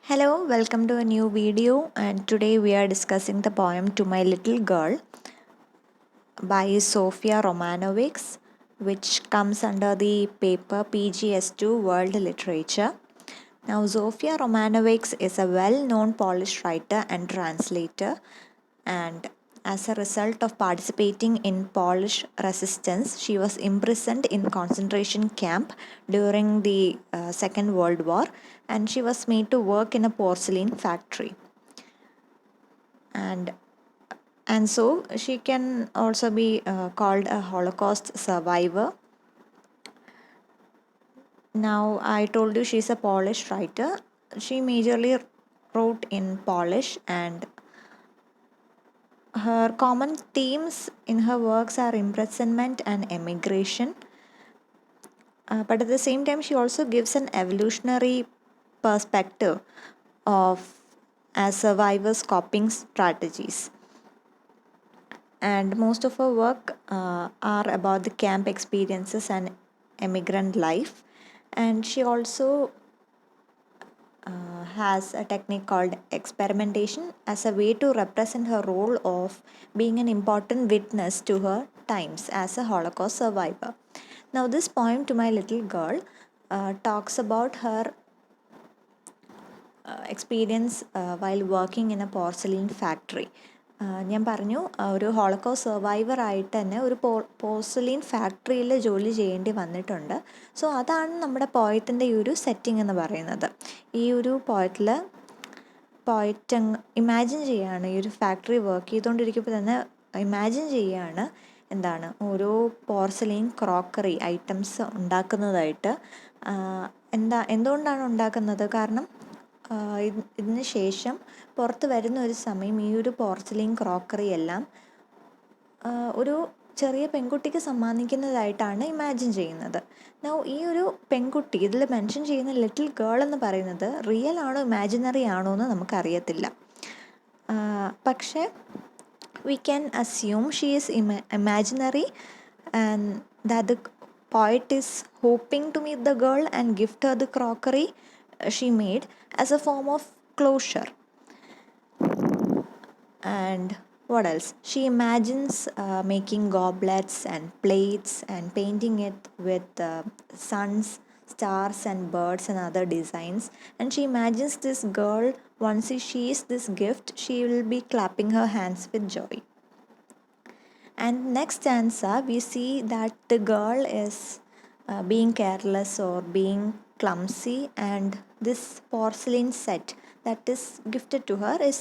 Hello, welcome to a new video, and today we are discussing the poem To My Little Girl by Zofia Romanowics, which comes under the paper PGS2 World Literature. Now, Zofia Romanowics is a well known Polish writer and translator, and as a result of participating in Polish resistance, she was imprisoned in concentration camp during the Second World War, and she was made to work in a porcelain factory. And so she can also be called a Holocaust survivor. Now, I told you she's a Polish writer. She majorly wrote in Polish, and her common themes in her works are imprisonment and emigration. But at the same time, she also gives an evolutionary perspective of as survivors' coping strategies. And most of her work are about the camp experiences and immigrant life. And she also has a technique called experimentation as a way to represent her role of being an important witness to her times as a Holocaust survivor. Now, this poem To My Little Girl talks about her experience while working in a porcelain factory. ഞാൻ പറഞ്ഞു ഒരു holocaust survivor ആയിട്ട് തന്നെ ഒരു പോർസലീൻ ഫാക്ടറിയിൽ ജോലി ചെയ്യേണ്ടി വന്നിട്ടുണ്ട്. സോ അതാണ് നമ്മുടെ പോയത്തിൻ്റെ ഈ ഒരു സെറ്റിംഗ് എന്ന് പറയുന്നത്. ഈ ഒരു പോയറ്റ് ഇമാജിൻ ചെയ്യുകയാണ്, ഈ ഒരു ഫാക്ടറി വർക്ക് ചെയ്തുകൊണ്ടിരിക്കുമ്പോൾ തന്നെ ഇമാജിൻ ചെയ്യുകയാണ് എന്താണ് ഓരോ പോർസലീൻ ക്രോക്കറി ഐറ്റംസ് ഉണ്ടാക്കുന്നതായിട്ട്. എന്തുകൊണ്ടാണ് ഉണ്ടാക്കുന്നത്? കാരണം ഇതിന് ശേഷം പുറത്ത് വരുന്ന ഒരു സമയം ഈ ഒരു പോർസലീൻ ക്രോക്കറി എല്ലാം ഒരു ചെറിയ പെൺകുട്ടിക്ക് സമ്മാനിക്കുന്നതായിട്ടാണ് ഇമാജിൻ ചെയ്യുന്നത്. ഈ ഒരു പെൺകുട്ടി ഇതിൽ മെൻഷൻ ചെയ്യുന്ന ലിറ്റിൽ ഗേൾ എന്ന് പറയുന്നത് റിയൽ ആണോ ഇമാജിനറി ആണോ എന്ന് നമുക്കറിയത്തില്ല. പക്ഷേ we can assume she is imaginary, and that the poet is hoping to meet the girl and gift her the crockery she made as a form of closure. And what else? She imagines making goblets and plates and painting it with suns, stars and birds and other designs. And she imagines this girl, once she sees this gift, she will be clapping her hands with joy. And next stanza, we see that the girl is being careless or being clumsy, and this porcelain set that is gifted to her is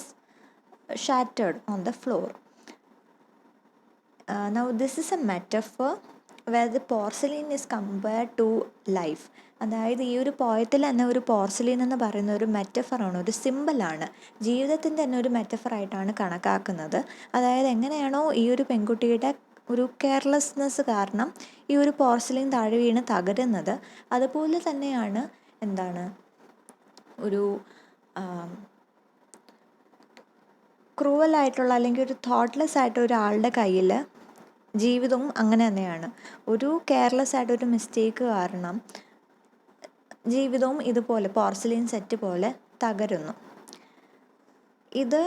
shattered on the floor. Now, this is a metaphor where the porcelain is compared to life. അതായത് ഈ ഒരു പോയത്തിൽ തന്നെ ഒരു പോർസലീൻ എന്ന് പറയുന്ന ഒരു മെറ്റഫറാണ്, ഒരു സിമ്പിളാണ്, ജീവിതത്തിൻ്റെ തന്നെ ഒരു മെറ്റഫറായിട്ടാണ് കണക്കാക്കുന്നത്. അതായത് എങ്ങനെയാണോ ഈ ഒരു പെൺകുട്ടിയുടെ ഒരു കെയർലെസ്നെസ് കാരണം ഈ ഒരു പോർസലീൻ താഴെ വീണ് തകരുന്നത്, അതുപോലെ തന്നെയാണ് ഒരു ക്രൂവലായിട്ടുള്ള അല്ലെങ്കിൽ ഒരു തോട്ട്ലെസ് ആയിട്ട് ഒരാളുടെ കയ്യിൽ ജീവിതവും അങ്ങനെ തന്നെയാണ്. ഒരു കെയർലെസ് ആയിട്ടൊരു മിസ്റ്റേക്ക് കാരണം ജീവിതവും ഇതുപോലെ പോർസലീൻ സെറ്റ് പോലെ തകരുന്നു. ഇത്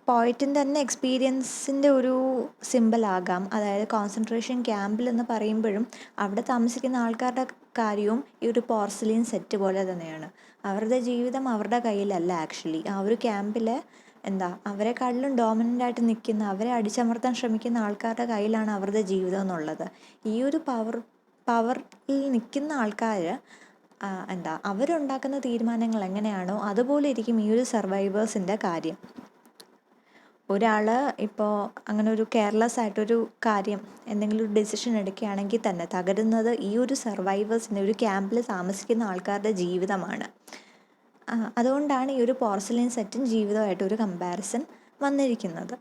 പോയറ്റിൻ്റെ തന്നെ എക്സ്പീരിയൻസിൻ്റെ ഒരു സിമ്പിളാകാം. അതായത് കോൺസെൻട്രേഷൻ ക്യാമ്പിൽ എന്ന് പറയുമ്പോഴും അവിടെ താമസിക്കുന്ന ആൾക്കാരുടെ കാര്യവും ഈ ഒരു പോർസലീൻ സെറ്റ് പോലെ തന്നെയാണ്. അവരുടെ ജീവിതം അവരുടെ കയ്യിലല്ല. ആക്ച്വലി ആ ഒരു ക്യാമ്പിലെ അവരെക്കാട്ടിലും ഡോമിനൻ്റായിട്ട് നിൽക്കുന്ന, അവരെ അടിച്ചമർത്താൻ ശ്രമിക്കുന്ന ആൾക്കാരുടെ കയ്യിലാണ് അവരുടെ ജീവിതം എന്നുള്ളത്. ഈ ഒരു പവറിൽ നിൽക്കുന്ന ആൾക്കാർ അവരുണ്ടാക്കുന്ന തീരുമാനങ്ങൾ എങ്ങനെയാണോ അതുപോലെ ഇരിക്കും ഈ ഒരു സർവൈവേഴ്സിൻ്റെ കാര്യം. ഒരാൾ ഇപ്പോൾ അങ്ങനെ ഒരു കെയർലെസ് ആയിട്ടൊരു കാര്യം എന്തെങ്കിലും ഒരു ഡിസിഷൻ എടുക്കുകയാണെങ്കിൽ തന്നെ തകരുന്നത് ഈ ഒരു സർവൈവേഴ്സിൻ്റെ, ഒരു ക്യാമ്പിൽ താമസിക്കുന്ന ആൾക്കാരുടെ ജീവിതമാണ്. അതുകൊണ്ടാണ് ഈ ഒരു പോർസലീൻ സെറ്റും ജീവിതമായിട്ടൊരു കമ്പാരിസൺ വന്നിരിക്കുന്നത്.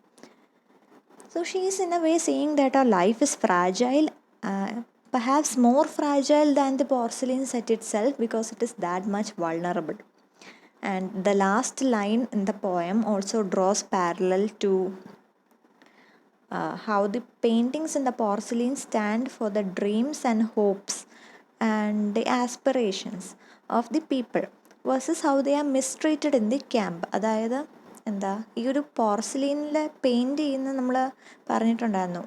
So she is in a way seeing that അവർ life is fragile, perhaps more fragile than the porcelain set itself, because it is that much vulnerable. And the last line in the poem also draws parallel to how the paintings in the porcelain stand for the dreams and hopes and the aspirations of the people. Versus how they are mistreated in the camp. അതായത് എന്താ, ഈ ഒരു പോർസിലീനിൽ paint ചെയ്യുന്ന നമ്മൾ പറഞ്ഞിട്ടുണ്ടായിരുന്നു,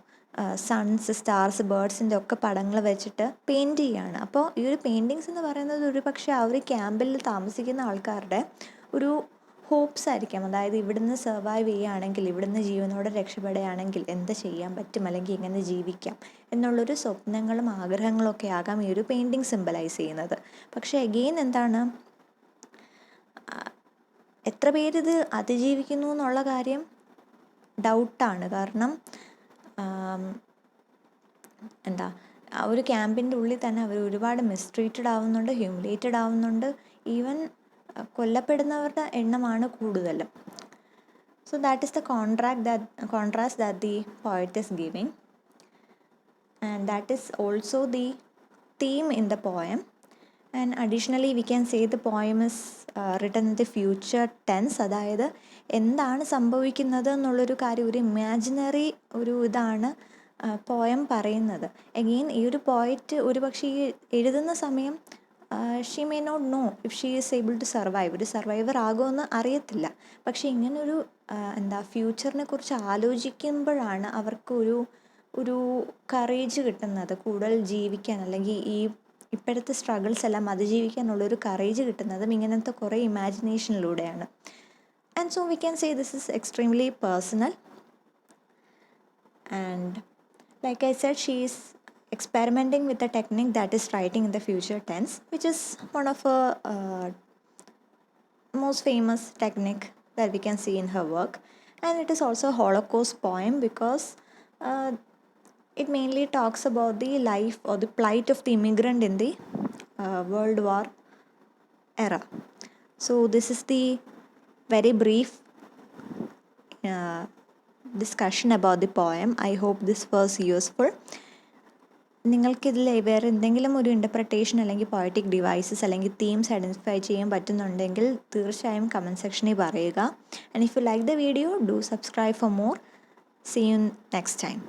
sons, stars, ബേർഡ്സിൻ്റെ ഒക്കെ പടങ്ങൾ വെച്ചിട്ട് പെയിൻറ് ചെയ്യുകയാണ്. അപ്പോൾ ഈ ഒരു പെയിൻറ്റിങ്സ് എന്ന് പറയുന്നത് ഒരു പക്ഷേ ആ ഒരു ക്യാമ്പിൽ താമസിക്കുന്ന ആൾക്കാരുടെ ഒരു ഹോപ്സ് ആയിരിക്കാം. അതായത് ഇവിടുന്ന് സർവൈവ് ചെയ്യുകയാണെങ്കിൽ, ഇവിടുന്ന് ജീവനോടെ രക്ഷപ്പെടുകയാണെങ്കിൽ എന്ത് ചെയ്യാൻ പറ്റും, അല്ലെങ്കിൽ എങ്ങനെ ജീവിക്കാം എന്നുള്ളൊരു സ്വപ്നങ്ങളും ആഗ്രഹങ്ങളും ഒക്കെ ആകാം ഈ ഒരു പെയിൻറ്റിങ് സിംബലൈസ് ചെയ്യുന്നത്. പക്ഷേ എഗെയിൻ എന്താണ്, എത്ര പേരിത് അതിജീവിക്കുന്നു എന്നുള്ള കാര്യം ഡൗട്ടാണ്. കാരണം എന്താ, ആ ഒരു ക്യാമ്പിൻ്റെ ഉള്ളിൽ തന്നെ അവർ ഒരുപാട് മിസ്ട്രീറ്റഡ് ആവുന്നുണ്ട്, ഹ്യൂമിലേറ്റഡ് ആവുന്നുണ്ട്, ഈവൻ കൊല്ലപ്പെടുന്നവരുടെ എണ്ണമാണ് കൂടുതലും. So that is the contrast that the poet is giving, and that is also the theme in the poem. And additionally we can say the poem is written in the future tense. അതായത് എന്താണ് സംഭവിക്കുന്നത് എന്നുള്ളൊരു കാര്യം, ഒരു imaginary ഒരു ഇതാണ് poem പറയുന്നത്. Again ഈ ഒരു പോയറ്റ് ഒരു പക്ഷേ ഈ എഴുതുന്ന സമയം she may not know if she is able to survive, ഒരു സർവൈവർ ആകുമെന്ന് അറിയത്തില്ല. പക്ഷേ ഇങ്ങനൊരു എന്താ ഫ്യൂച്ചറിനെ കുറിച്ച് ആലോചിക്കുമ്പോഴാണ് അവർക്ക് ഒരു കറേജ് കിട്ടുന്നത്, കൂടുതൽ ജീവിക്കാൻ, അല്ലെങ്കിൽ ഈ ഇപ്പോഴത്തെ സ്ട്രഗിൾസ് എല്ലാം അതിജീവിക്കാനുള്ളൊരു കറേജ് കിട്ടുന്നതും ഇങ്ങനത്തെ കുറേ ഇമാജിനേഷനിലൂടെയാണ്. And so we can say this is extremely personal. And like I said, she is experimenting with a technique that is writing in the future tense, which is one of her most famous technique that we can see in her work. And it is also a Holocaust poem because it mainly talks about the life or the plight of the immigrant in the World War era. So this is the very brief discussion about the poem. I hope this was useful. നിങ്ങൾക്കിതിൽ വേറെ എന്തെങ്കിലും ഒരു interpretation അല്ലെങ്കിൽ poetic devices അല്ലെങ്കിൽ themes identify ചെയ്യാൻ പറ്റുന്നുണ്ടെങ്കിൽ തീർച്ചയായും comment സെക്ഷനിൽ പറയുക. And if you like the video, do subscribe for more. See you next time.